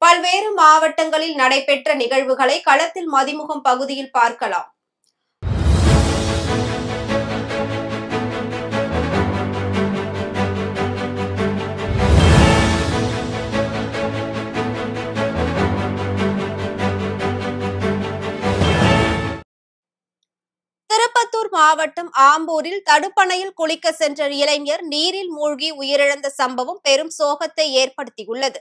பல்வேறு மாவட்டங்களில் நடைபெற்ற நிகழ்வுகளை களத்தில் மதிமுகம் பகுதியில் பார்க்கலாம். திருப்பத்தூர் மாவட்டம் ஆம்பூரில் தடுப்பணையில் குளிக்க சென்ற இளைஞர் நீரில் மூழ்கி உயிரிழந்த சம்பவம் பெரும் சோகத்தை ஏற்படுத்தியுள்ளது.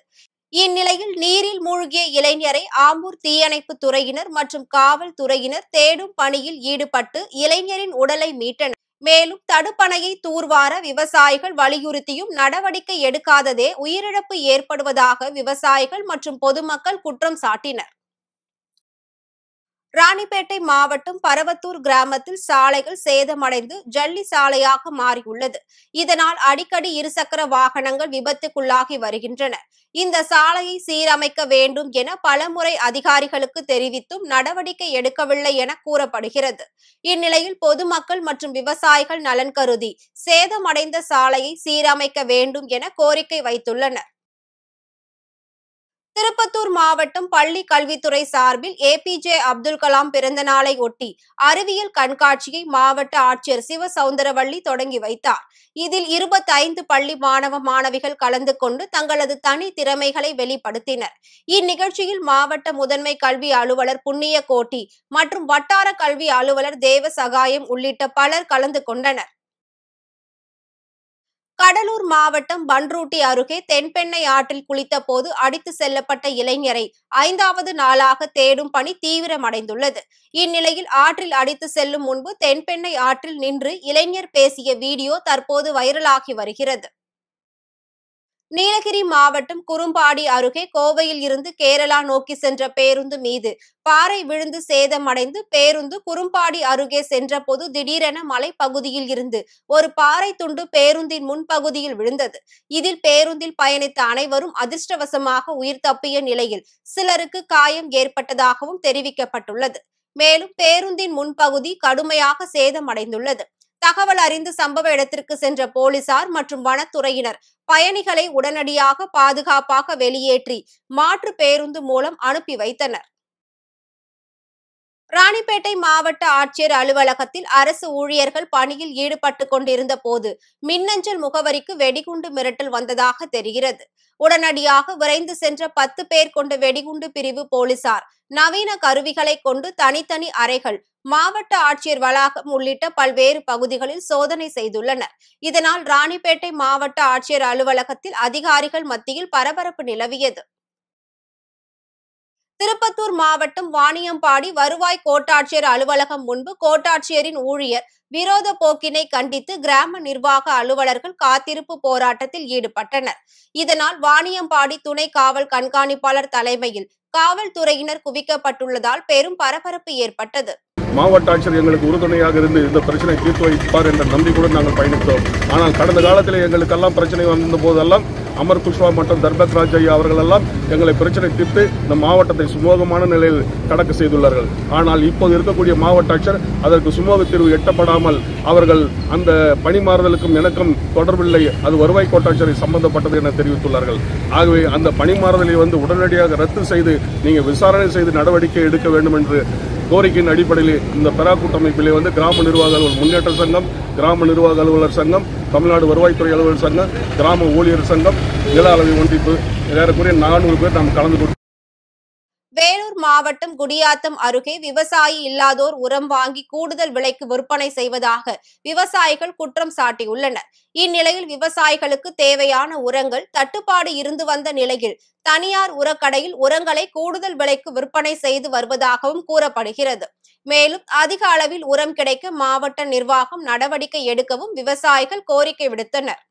இந்நிலையில் நீரில் மூழ்கிய இளைஞரை ஆம்பூர் தீயணைப்பு துறையினர் மற்றும் காவல்துறையினர் தேடும் பணியில் ஈடுபட்டு இளைஞரின் உடலை மீட்டனர். மேலும் தடுப்பணையை தூர்வார விவசாயிகள் வலியுறுத்தியும் நடவடிக்கை எடுக்காததே உயிரிழப்பு ஏற்படுவதாக விவசாயிகள் மற்றும் பொதுமக்கள் குற்றம் சாட்டினர். ராணிப்பேட்டை மாவட்டம் பரவத்தூர் கிராமத்தில் சாலைகள் சேதமடைந்து ஜல்லி சாலையாக மாறியுள்ளது. இதனால் அடிக்கடி இருசக்கர வாகனங்கள் விபத்துக்குள்ளாகி வருகின்றன. இந்த சாலையை சீரமைக்க வேண்டும் என பலமுறை அதிகாரிகளுக்கு தெரிவித்தும் நடவடிக்கை எடுக்கவில்லை என கூறப்படுகிறது. இந்நிலையில் பொதுமக்கள் மற்றும் விவசாயிகள் நலன் கருதி சேதமடைந்த சாலையை சீரமைக்க வேண்டும் என கோரிக்கை வைத்துள்ளனர். திருப்பத்தூர் மாவட்டம் பள்ளி கல்வித்துறை சார்பில் ஏபிஜே அப்துல் கலாம் பிறந்த நாளை ஒட்டி அறிவியல் கண்காட்சியை மாவட்ட ஆட்சியர் சிவசவுந்தரவள்ளி தொடங்கி வைத்தார். இதில் 25 பள்ளி மாணவ மாணவிகள் கலந்து கொண்டு தங்களது தனி திறமைகளை வெளிப்படுத்தினர். இந்நிகழ்ச்சியில் மாவட்ட முதன்மை கல்வி அலுவலர் புண்ணிய கோட்டி மற்றும் வட்டார கல்வி அலுவலர் தேவ சகாயம் உள்ளிட்ட பலர் கலந்து கொண்டனர். கடலூர் மாவட்டம் பன்ருட்டி அருகே தென்பெண்ணை ஆற்றில் குளித்த போது அடித்து செல்லப்பட்ட இளைஞரை 5வது நாளாக தேடும் பணி தீவிரமடைந்துள்ளது. இந்நிலையில் ஆற்றில் அடித்து செல்லும் முன்பு தென்பெண்ணை ஆற்றில் நின்று இளைஞர் பேசிய வீடியோ தற்போது வைரலாகி வருகிறது. நீலகிரி மாவட்டம் குறும்பாடி அருகே கோவையில் இருந்து கேரளா நோக்கி சென்ற பேருந்து மீது பாறை விழுந்து சேதமடைந்து பேருந்து குறும்பாடி அருகே சென்றபோது திடீரென மலைப்பகுதியில் இருந்து ஒரு பாறை துண்டு பேருந்தின் முன்பகுதியில் விழுந்தது. இதில் பேருந்தில் பயணித்த அனைவரும் அதிர்ஷ்டவசமாக உயிர் தப்பிய நிலையில் சிலருக்கு காயம் ஏற்பட்டதாகவும் தெரிவிக்கப்பட்டுள்ளது. மேலும் பேருந்தின் முன்பகுதி கடுமையாக சேதமடைந்துள்ளது. தகவல் அறிந்து சம்பவ இடத்திற்கு சென்ற போலீசார் மற்றும் வனத்துறையினர் பயணிகளை உடனடியாக பாதுகாப்பாக வெளியேற்றி மாற்று பேருந்து மூலம் அனுப்பி வைத்தனர். ராணிப்பேட்டை மாவட்ட ஆட்சியர் அலுவலகத்தில் அரசு ஊழியர்கள் பணியில் ஈடுபட்டு கொண்டிருந்த போது மின்னஞ்சல் முகவரிக்கு வெடிகுண்டு மிரட்டல் வந்ததாக தெரிகிறது. உடனடியாக விரைந்து சென்ற 10 பேர் கொண்ட வெடிகுண்டு பிரிவு போலீசார் நவீன கருவிகளை கொண்டு தனித்தனி அறைகள், மாவட்ட ஆட்சியர் வளாகம் உள்ளிட்ட பல்வேறு பகுதிகளில் சோதனை செய்துள்ளனர். இதனால் ராணிப்பேட்டை மாவட்ட ஆட்சியர் அலுவலகத்தில் அதிகாரிகள் மத்தியில் பரபரப்பு நிலவியது. திருப்பத்தூர் மாவட்டம் வாணியம்பாடி வருவாய் கோட்டாட்சியர் அலுவலகம் முன்பு கோட்டாட்சியரின் ஊழியர் விரோத போக்கினை கண்டித்து கிராம நிர்வாக அலுவலர்கள் காத்திருப்பு போராட்டத்தில் ஈடுபட்டனர். இதனால் வாணியம்பாடி துணை காவல் கண்காணிப்பாளர் தலைமையில் காவல்துறையினர் குவிக்கப்பட்டுள்ளதால் பெரும் பரபரப்பு ஏற்பட்டது. மாவட்ட ஆட்சியர் எங்களுக்கு உறுதுணையாக இருந்து இந்த பிரச்சனை தீர்த்து வைப்பார் என்ற நம்பிக்கையுடன் நாங்கள் பயணித்தோம். ஆனால் கடந்த காலத்தில் எங்களுக்கெல்லாம் பிரச்சனை வந்த போதெல்லாம் அமர் குஷ்வா மற்றும் தர்பக் ராஜ் ஐயா அவர்களெல்லாம் எங்களை பிரச்சனை தீர்த்து இந்த மாவட்டத்தை சுமூகமான நிலையில் கடக்க செய்துள்ளார்கள். ஆனால் இப்போது இருக்கக்கூடிய மாவட்ட ஆட்சியர் அதற்கு சுமூக தீர்வு எட்டப்படாமல் அவர்கள் அந்த பணி மாறுதலுக்கும் எனக்கும் தொடர்பில்லை, அது வருவாய் கோட்டாட்சியரை சம்பந்தப்பட்டது என தெரிவித்துள்ளார்கள். ஆகவே அந்த பணி மாறுதலை உடனடியாக ரத்து செய்து நீங்கள் விசாரணை செய்து நடவடிக்கை எடுக்க வேண்டும் என்று கோரிக்கையின் அடிப்படையில் இந்த பெரா கூட்டமைப்பிலே கிராம நிர்வாக அலுவலர் முன்னேற்ற சங்கம், கிராம நிர்வாக அலுவலர் சங்கம், தமிழ்நாடு வருவாய்த்துறை அலுவலர் சங்கம், கிராம ஊழியர் சங்கம், நில அளவை ஒன்றிப்பு ஏறக்குறைய 400 பேர் நாம் கலந்து கொண்டு வேலூர் மாவட்டம் குடியாத்தம் அருகே விவசாயி இல்லாதோர் உரம் வாங்கி கூடுதல் விலைக்கு விற்பனை செய்வதாக விவசாயிகள் குற்றம் சாட்டியுள்ளனர். இந்நிலையில் விவசாயிகளுக்கு தேவையான உரங்கள் தட்டுப்பாடு இருந்து வந்த நிலையில் தனியார் உரக்கடையில் உரங்களை கூடுதல் விலைக்கு விற்பனை செய்து வருவதாகவும் கூறப்படுகிறது. மேலும் அதிக அளவில் உரம் கிடைக்க மாவட்ட நிர்வாகம் நடவடிக்கை எடுக்கவும் விவசாயிகள் கோரிக்கை விடுத்தனர்.